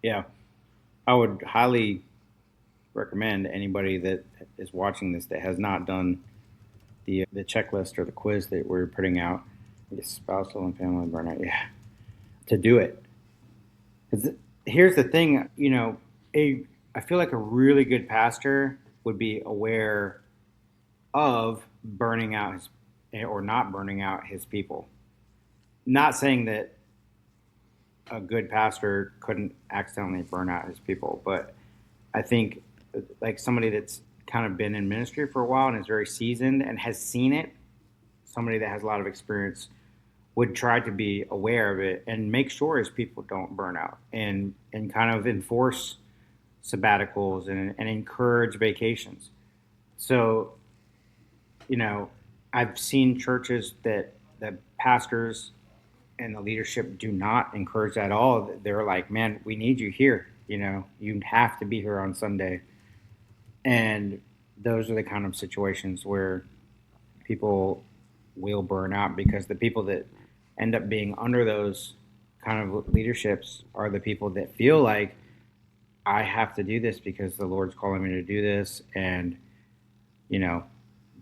Yeah, I would highly recommend anybody that is watching this that has not done the checklist or the quiz that we're putting out, the spousal and family burnout, yeah, to do it. Because here's the thing, a I feel like a really good pastor would be aware of burning out his or not burning out his people. Not saying that a good pastor couldn't accidentally burn out his people, but I think like somebody that's kind of been in ministry for a while and is very seasoned and has seen it, somebody that has a lot of experience would try to be aware of it and make sure his people don't burn out and kind of enforce sabbaticals and encourage vacations. So, you know, I've seen churches that the pastors and the leadership do not encourage that at all. They're like, man, we need you here. You have to be here on Sunday. And those are the kind of situations where people will burn out because the people that end up being under those kind of leaderships are the people that feel like I have to do this because the Lord's calling me to do this, and you know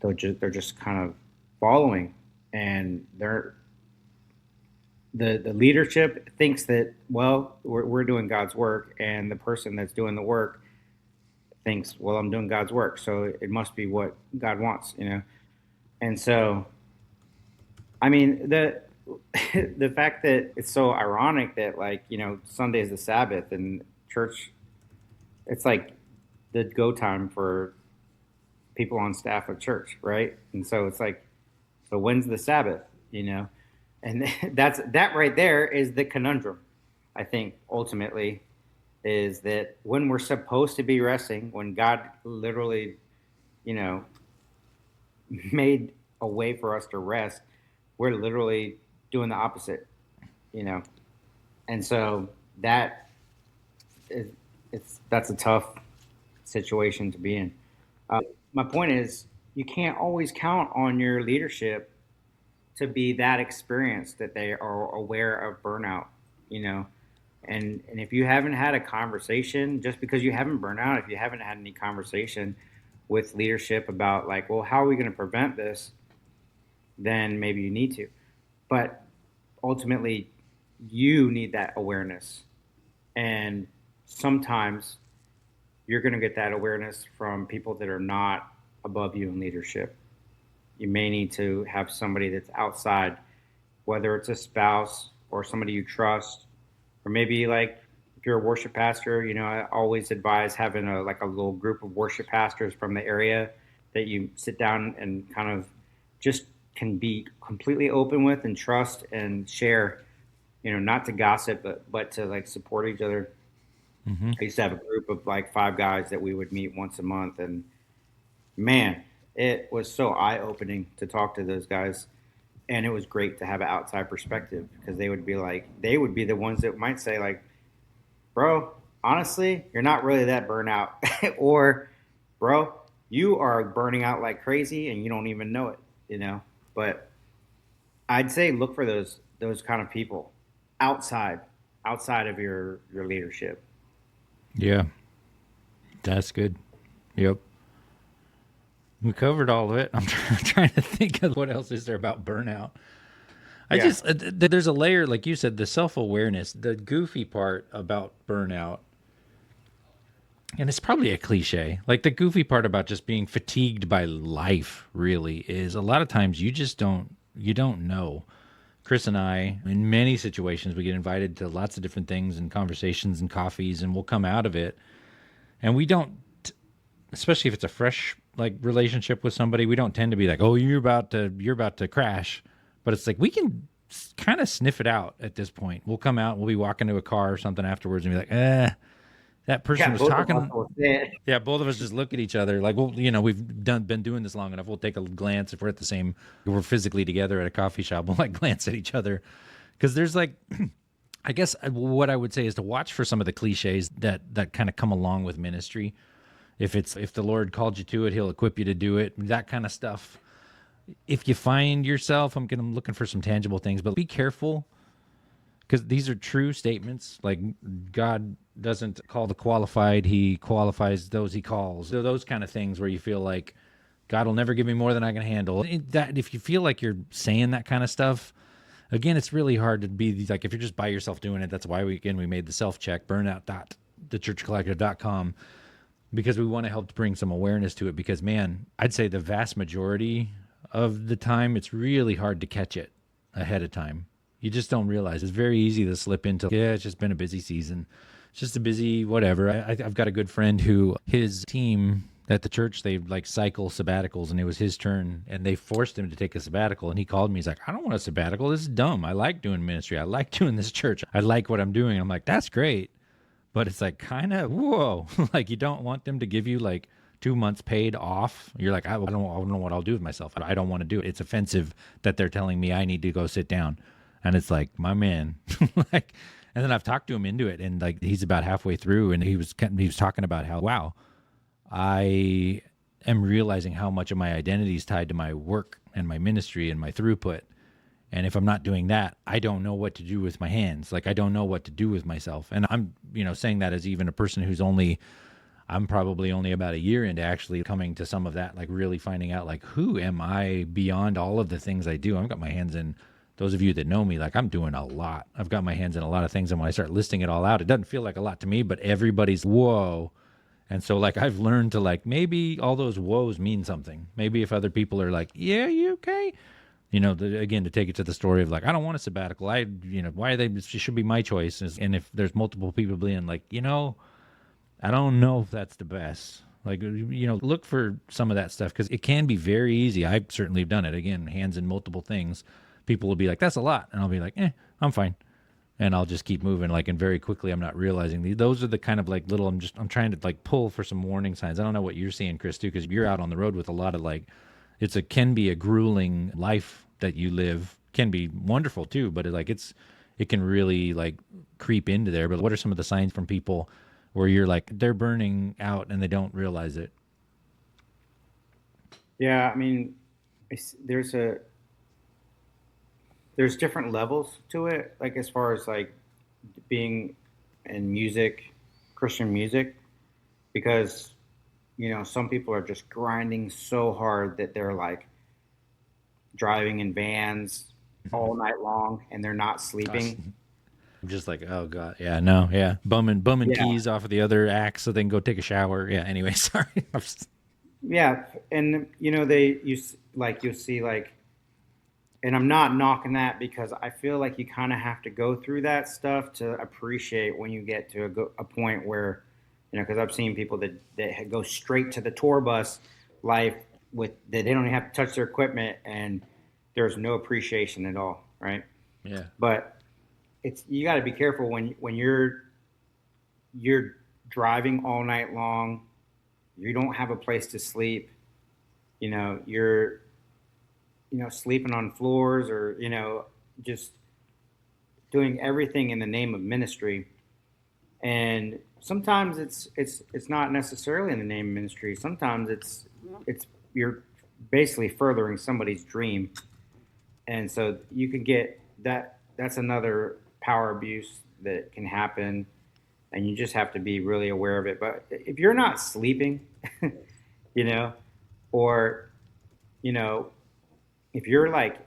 they're just kind of following, and the leadership thinks that well we're doing God's work, and the person that's doing the work thinks well I'm doing God's work, so it must be what God wants. And so I mean the fact that it's so ironic that like Sunday is the Sabbath and church, it's like the go time for people on staff of church, right? And so it's like, so when's the Sabbath? You know, and that right there is the conundrum. I think ultimately is that when we're supposed to be resting, when God literally, you know, made a way for us to rest, we're literally doing the opposite. You know, and so that is that's a tough situation to be in. My point is, you can't always count on your leadership to be that experienced that they are aware of burnout. You know, and if you haven't had a conversation, just because you haven't burned out, if you haven't had any conversation with leadership about like, well, how are we going to prevent this? Then maybe you need to. But ultimately, you need that awareness, and sometimes you're going to get that awareness from people that are not above you in leadership. You may need to have somebody that's outside, whether it's a spouse or somebody you trust, or maybe like if you're a worship pastor, I always advise having a little group of worship pastors from the area that you sit down and kind of just can be completely open with and trust and share, not to gossip, but to like support each other. Hmm. I used to have a group of like five guys that we would meet once a month, and man, it was so eye opening to talk to those guys. And it was great to have an outside perspective because they would be the ones that might say, like, bro, honestly, you're not really that burnout. Or, bro, you are burning out like crazy and you don't even know it. But I'd say look for those kind of people outside outside of your leadership. Yeah, that's good. Yep. We covered all of it. I'm trying to think of what else is there about burnout. I Yeah. just, there's a layer, like you said, the self awareness, the goofy part about burnout. And it's probably a cliche. Like the goofy part about just being fatigued by life really is a lot of times you don't know. Chris and I, in many situations, we get invited to lots of different things and conversations and coffees, and we'll come out of it. And we don't, especially if it's a fresh like relationship with somebody, we don't tend to be like, "Oh, you're about to crash." But it's like we can kind of sniff it out at this point. We'll come out, we'll be walking to a car or something afterwards, and be like, that person Yeah, was both of us talking." will say it. Yeah, both of us just look at each other like, well, we've been doing this long enough. We'll take a glance if we're at the same, if we're physically together at a coffee shop. We'll like glance at each other because there's like, I guess what I would say is to watch for some of the cliches that kind of come along with ministry. If the Lord called you to it, He'll equip you to do it. That kind of stuff. If you find yourself, I'm looking for some tangible things, but be careful because these are true statements. Like, God doesn't call the qualified, he qualifies those he calls. So those kind of things where you feel like God will never give me more than I can handle. That if you feel like you're saying that kind of stuff, again, it's really hard to be like, if you're just by yourself doing it. That's why we made the self check, burnout.thechurchcollective.com, because we want to help bring some awareness to it. Because, man, I'd say the vast majority of the time, it's really hard to catch it ahead of time. You just don't realize. It's very easy to slip into, yeah, it's just been a busy season. It's just a busy whatever. I've got a good friend who, his team at the church, they like cycle sabbaticals, and it was his turn, and they forced him to take a sabbatical. And he called me. He's like, I don't want a sabbatical. This is dumb. I like doing ministry. I like doing this church. I like what I'm doing. I'm like, that's great. But it's like, kind of, whoa. Like, you don't want them to give you like 2 months paid off. You're like, I don't know what I'll do with myself. I don't want to do it. It's offensive that they're telling me I need to go sit down. And it's like, my man, like, and then I've talked to him into it, and like, he's about halfway through, and he was talking about how, wow, I am realizing how much of my identity is tied to my work and my ministry and my throughput. And if I'm not doing that, I don't know what to do with my hands. Like, I don't know what to do with myself. And I'm, saying that as even a person who's I'm probably only about a year into actually coming to some of that, like really finding out, like, who am I beyond all of the things I do? I've got my hands in, those of you that know me, like, I'm doing a lot. I've got my hands in a lot of things. And when I start listing it all out, it doesn't feel like a lot to me, but everybody's, whoa. And so, like, I've learned to, like, maybe all those woes mean something. Maybe if other people are like, yeah, you okay? Again, to take it to the story of, like, I don't want a sabbatical. Why are they, it should be my choice. And if there's multiple people being like, I don't know if that's the best. Like, look for some of that stuff, because it can be very easy. I certainly have done it. Again, hands in multiple things. People will be like, that's a lot. And I'll be like, I'm fine. And I'll just keep moving, like, and very quickly I'm not realizing those are the kind of like little, I'm trying to like pull for some warning signs. I don't know what you're seeing, Chris, too, because you're out on the road with a lot of, like, can be a grueling life that you live. Can be wonderful too, but it can really like creep into there. But what are some of the signs from people where you're like, they're burning out and they don't realize it? Yeah, I mean, there's different levels to it. Like, as far as like being in music, Christian music, because some people are just grinding so hard that they're like driving in vans all night long and they're not Gosh, sleeping. I'm just like, oh god, yeah, no, yeah, bumming Yeah, keys off of the other acts so they can go take a shower. Yeah. Anyway, sorry. yeah, and like you'll see like, and I'm not knocking that, because I feel like you kind of have to go through that stuff to appreciate when you get to a point where, because I've seen people that go straight to the tour bus life with that they don't even have to touch their equipment, and there's no appreciation at all, right? Yeah. But you got to be careful when you're driving all night long, you don't have a place to sleep, you're sleeping on floors, or just doing everything in the name of ministry. And sometimes it's not necessarily in the name of ministry. Sometimes it's you're basically furthering somebody's dream. And so you can get that. That's another power abuse that can happen, and you just have to be really aware of it. But if you're not sleeping, you know or you know if you're like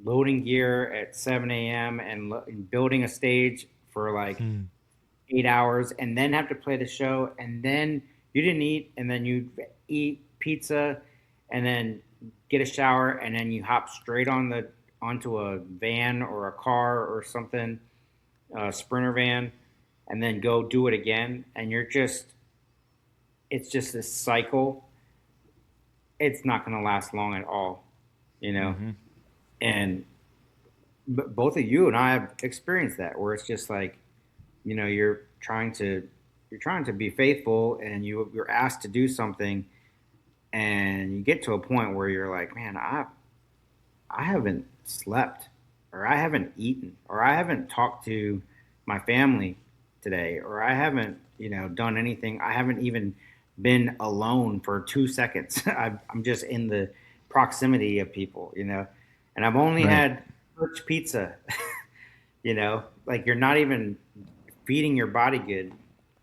loading gear at 7 a.m. and building a stage for like Hmm. 8 hours, and then have to play the show, and then you didn't eat, and then you eat pizza, and then get a shower, and then you hop straight onto a van or a car or something, a sprinter van, and then go do it again, and it's just this cycle. It's not going to last long at all, you know. Mm-hmm. And both of you and I have experienced that, where it's just like, you're trying to be faithful, and you're asked to do something, and you get to a point where you're like, man, I haven't slept, or I haven't eaten, or I haven't talked to my family today, or I haven't, done anything. I haven't even been alone for 2 seconds. I'm just in the proximity of people, and I've only Right. had church pizza, like you're not even feeding your body good.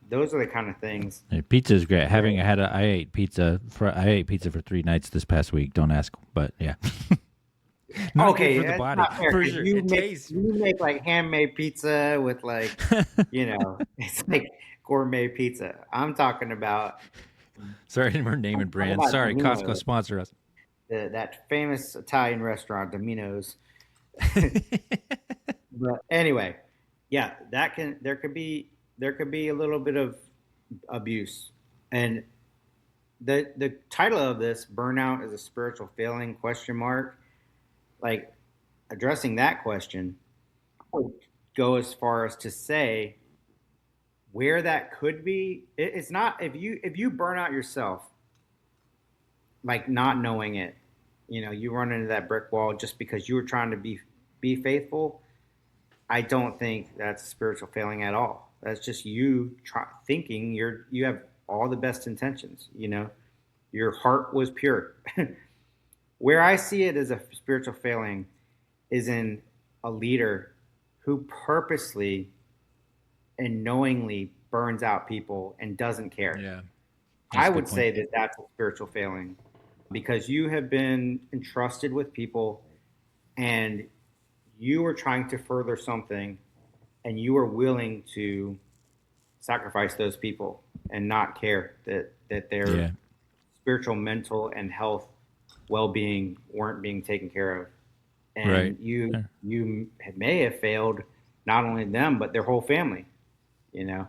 Those are the kind of things Yeah, pizza is great. where, I ate pizza for 3 nights this past week. Don't ask, but yeah, not good okay, for the that's body not fair for because sure. you It make tastes. you make like handmade pizza with like, it's like gourmet pizza. I'm talking about Sorry, we're I'm naming talking brands. about Sorry, Costco Domino's, sponsor us. that famous Italian restaurant, Domino's. But anyway, yeah, there could be a little bit of abuse. And the title of this, burnout is a spiritual failing, question mark, like addressing that question, I would go as far as to say where that could be. It's not, if you burn out yourself, like not knowing it, you run into that brick wall just because you were trying to be faithful. I don't think that's a spiritual failing at all. That's just you thinking you have all the best intentions. Your heart was pure. Where I see it as a spiritual failing is in a leader who purposely and knowingly burns out people and doesn't care. Yeah, that's I a good would point. say that that's a spiritual failing because you have been entrusted with people and you are trying to further something and you are willing to sacrifice those people and not care that their Yeah, spiritual, mental, and health well-being weren't being taken care of, right. and you Yeah. you may have failed not only them but their whole family. You know.